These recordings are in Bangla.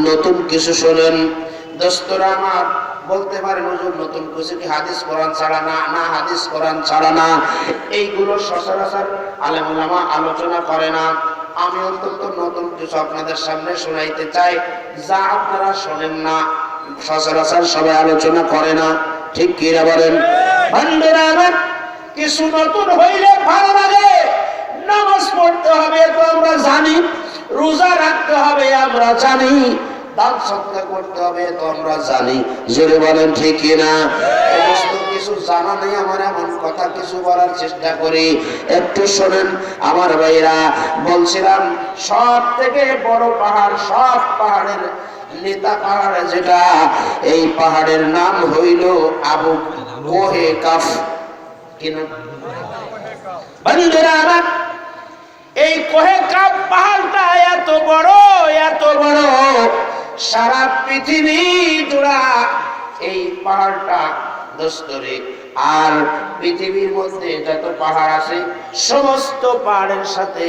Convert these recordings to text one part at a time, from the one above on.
নতুন কিছু শোনেন দোস্তরা আমার, বলতে পারেন হুজুর নতুন কিছু কি হাদিস কোরআন ছাড়া? না, না হাদিস কোরআন ছাড়া না। এইগুলো সচরাচর আলেম ওলামা আলোচনা করে না। আমি অন্তত নতুন কিছু আপনাদের সামনে শোনাইতে চাই, যা আপনারা শোনেন না, সচরাচর সবাই আলোচনা করে না। ঠিক কি না বলেন? বন্ধুরা আমার, কিছু নতুন হইলে ভালো লাগে। নামাজ পড়তে হবে তো আমরা জানি, রোজা রাখতে হবে আমরা জানি, দান সদকা করতে হবে তো আমরা জানি। জোরে বলেন ঠিক কি না? সমস্ত কিছু জানা নেই আমার, এমন কথা কিছু বলার চেষ্টা করি। একটু শোনেন আমার ভাইরা, বলছিলাম সব থেকে বড় পাহাড়, সব পাহাড়ের নেতা পাহাড় যেটা, এই পাহাড়ের নাম হইল আবু কোহে কাফ। কি নাম? বন্ধুরা আমার, এই কোহে কাফ পাহাড়টা এত বড়, এত বড়, সারা পৃথিবী জোড়া এই পাহাড়টা দোস্তরে। আর পৃথিবীর মধ্যে যত পাহাড় আছে সমস্ত পাহাড়ের সাথে,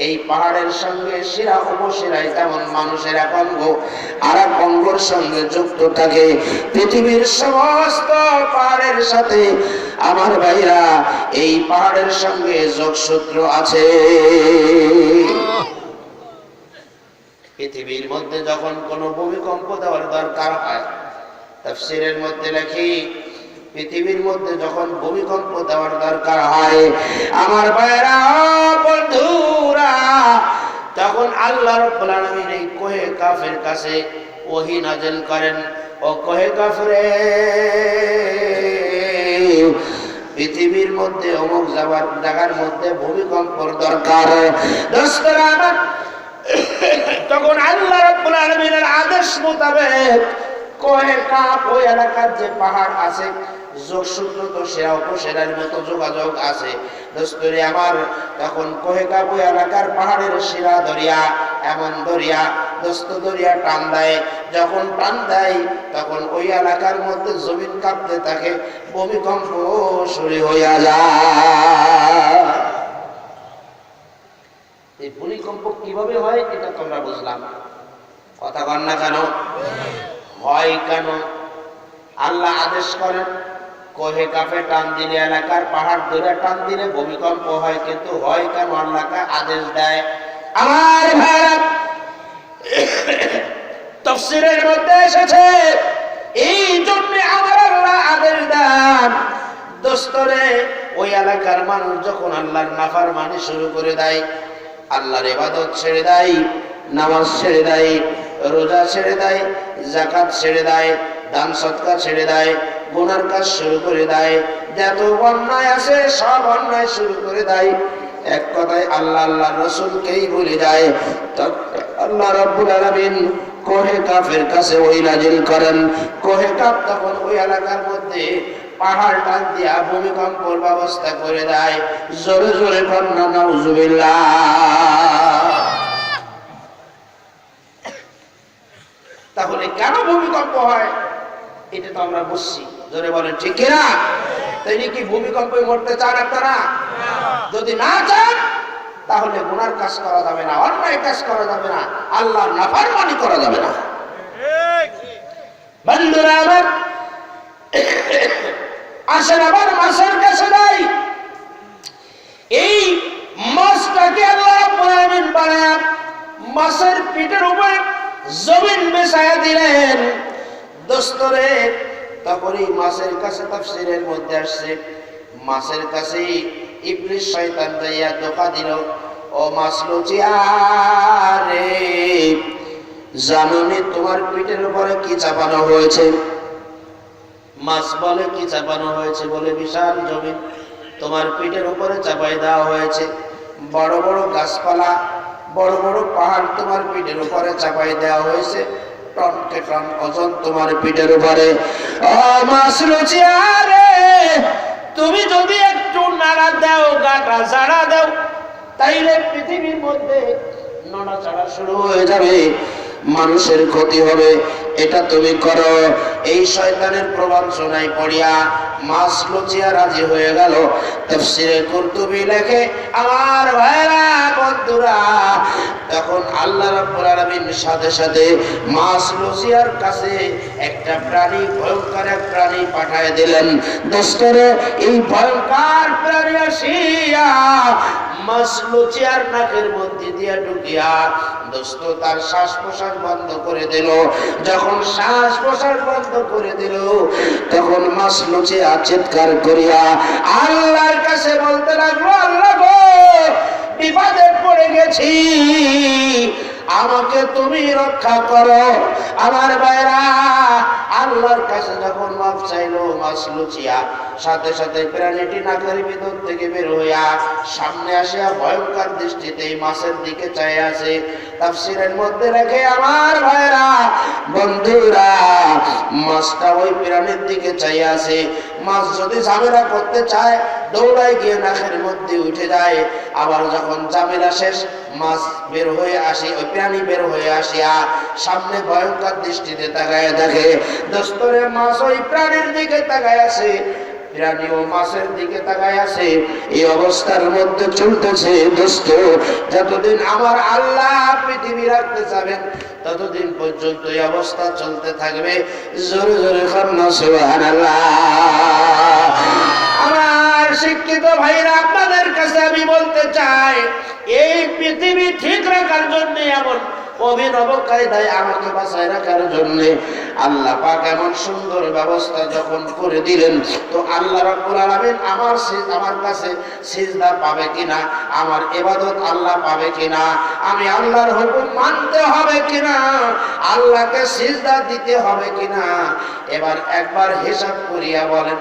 এই পাহাড়ের সঙ্গে শিরা উপশিরায় যেমন মানুষের এক অঙ্গ আর এক অঙ্গের সঙ্গে যুক্ত থাকে, পৃথিবীর সমস্ত পাহাড়ের সাথে আমার ভাইরা এই পাহাড়ের সঙ্গে যোগসূত্র আছে। পৃথিবীর মধ্যে যখন কোনো ভূমিকম্প দেওয়ার দরকার হয়, তাফসীরের মধ্যে লেখি, পৃথিবীর মধ্যে যখন ভূমিকম্প দেওয়ার দরকার হয় আমার ভাইরা বন্ধুরা, তখন আল্লাহ রাব্বুল আলামিন এই কোহে কাফের কাছে ওহী নাযিল করেন, ও কোহে কাফ রে, পৃথিবীর মধ্যে অমুক জায়গার মধ্যে ভূমিকম্পর দরকার। দোস্তরা আমার, তখন আল্লাহ রাব্বুল আলামিনের আদেশ মোতাবেক কোহে কাফ ওই এলাকার যে পাহাড় আছে, যোগসূত্র তো সেরা উপসেরার মতো যোগাযোগ আছে দোস্তরে আমার, তখন কোহে কাফ ওই এলাকার পাহাড়ের শিরা দরিয়া, এমন দরিয়া দোস্ত দরিয়া টান দেয়, যখন টান দেয় তখন ওই এলাকার মধ্যে জমিন কাঁপতে থাকে, ভূমিকম্প শুরু হইয়া যায়। এই ভূমিকম্প কিভাবে হয় এটা তোমরা বুঝলাম, কথা বল না কেন? হয় কেন? আল্লাহ আদেশ করেন, কোহে কাফে টান দিলে, এলাকার পাহাড় ধরে টান দিলে ভূমিকম্প হয়, কিন্তু হয় কেন? আল্লাহকে আদেশ দেয়। আমার ভাইরা, তাফসীরের মধ্যে এসেছে এই জন্য আমার আল্লাহ আদেশ দেন দোস্তরে, ওই এলাকার মানুষ যখন আল্লাহর নাফরমানি শুরু করে দেয়, আল্লাহর ইবাদত ছেড়ে দেয়, নামাজ ছেড়ে দেয়, রোজা ছেড়ে দেয়, যাকাত ছেড়ে দেয়, দান সদকা ছেড়ে দেয়, গুনার কাজ শুরু করে দেয়, যত অন্যায় আছে সব অন্যায় শুরু করে দেয়, এক কথায় আল্লাহ আল্লাহর রাসূলকেই ভুলে যায়, আল্লাহ রাব্বুল আলামিন কোহে কাফের কাছে ওহী নাযিল করেন। কোহে কাফ তখন ওই এলাকার মধ্যে পাহাড় টান দিয়া ভূমিকম্পর ব্যবস্থা করে দেয়। জোরে জোরে কন্যা নাউজুবিল্লাহ। তাহলে কেন ভূমিকম্প হয় এটা তো আমরা বুঝছি, জোরে বলেন ঠিক কিনা? তাই কি ভূমিকম্পে মরতে চান আপনারা? যদি না চান তাহলে গুনার কাজ করা যাবে না, অন্যায় কাজ করা যাবে না, আল্লাহর নাফরমানি করা যাবে না। বন্ধুরা আমার, আসেন আবার মাছের কাছে যাই। এই মাছটাকে আল্লাহ রাব্বুল আলামিন বানায়া মাছের পিঠের উপরে জমিন বিছায়া দিলেন দোস্তরে। তখনই মাছের কাছে, তাফসীরের মধ্যে আসছে, মাছের কাছে ইবলিস শয়তান যাইয়া ধোঁকা দিল, ও মাছ লুচিয়ারে, জানোনি তোমার পিঠের উপরে কি চাপানো হয়েছে? মাছ বলে কি চাপানো হয়েছে? বলে বিশাল জমিন তোমার পিঠের উপরে চাপাই দেওয়া হয়েছে, বড় বড় গাছপালা, বড় বড় পাহাড় তোমার পিঠের উপরে চাপাই দেওয়া হয়েছে, টনকে টন ওজন তোমার পিঠের উপরে। ও মাছ লুচিয়ারে, তুমি যদি একটু নাড়া দাও, গাটা ঝাড়া দাও, তাইলে পৃথিবীর মধ্যে নড়াচড়া শুরু হয়ে যাবে, মানুষের ক্ষতি হবে। এটা তুমি করো, এই শয়তানের প্রবঞ্চনায় পড়িয়া মাছ লুচিয়া রাজি হয়ে গেল। তাফসীরে কুরতুবী লেখে, আমার ভাইরা বন্ধুরা, তখন আল্লাহ রাব্বুল আলামিন সাথে সাথে মাছ লুচিয়ার কাছে একটা প্রাণী, ভয়ঙ্কর এক প্রাণী পাঠায় দিলেন। দোস্তরে, এই ভয়ঙ্কর প্রাণী আসিয়া মাছ লুচিয়ার নাকের মধ্যে দিয়ে ঢুকিয়া দোস্ত তার শ্বাস প্রশ্বাস বন্ধ করে দিল। যখন শ্বাস প্রশ্বাস বন্ধ করে দিল, তখন মাছ লুচিয়া চিৎকার করিয়া আল্লাহর কাছে বলতে লাগলো, আল্লাহ গো, বিপদে পড়ে গেছি, আমাকে তুমি রক্ষা করো। আমার ভাইরা, আল্লাহর কাছে যখন মাপ চাইলো মাছ লুচিয়া, সাথে সাথে প্রাণীটি নাকের ভিতর থেকে বের হইয়া সামনে আসিয়া ভয়ঙ্কর দৃষ্টিতে এই মাছের দিকে চাই আছে। তাফসীরের মধ্যে রেখে, আমার ভাইরা বন্ধুরা, মাছটা ওই প্রাণীর দিকে চাই আছে। মাছ যদি ঝামেলা করতে চায়, দৌড়ায় গিয়ে নাকের মধ্যে উঠে যায়। আবার যখন ঝামেলা শেষ, মাছ বের হয়ে আসে, ওই প্রাণী বের হয়ে আসিয়া সামনে ভয়ঙ্কর দৃষ্টিতে তাকায় দেখে, দোস্তরে মাছ ওই প্রাণীর দিকে তাকায় আছে, প্রাণী ও মাছের দিকে তাকায় আছে। এই অবস্থার মধ্যে চলতেছে দোস্ত, যতদিন আমার আল্লাহ পৃথিবী রাখতে যাবেন ততদিন পর্যন্ত এই অবস্থা চলতে থাকবে। জোরে জোরে কান্না সুবহানাল্লাহ। আমার শিক্ষিত ভাইরা, আপনাদের কাছে আমি বলতে চাই, এই পৃথিবী ঠিক রাখার জন্য, এমন অভিনব কায়দায় আমাকে বাঁচায় রাখার জন্য আল্লাহ পাক এমন সুন্দর ব্যবস্থা যখন করে দিলেন, তো আল্লাহ রাব্বুল আলামিন আমার কাছে সিজদা পাবে কিনা, আমার ইবাদত আল্লাহ পাবে কিনা, আমি আল্লাহর হুকুম মানতে হবে কিনা, আল্লাহকে সিজদা দিতে হবে কিনা, এবার একবার হিসাব করিয়া বলেন।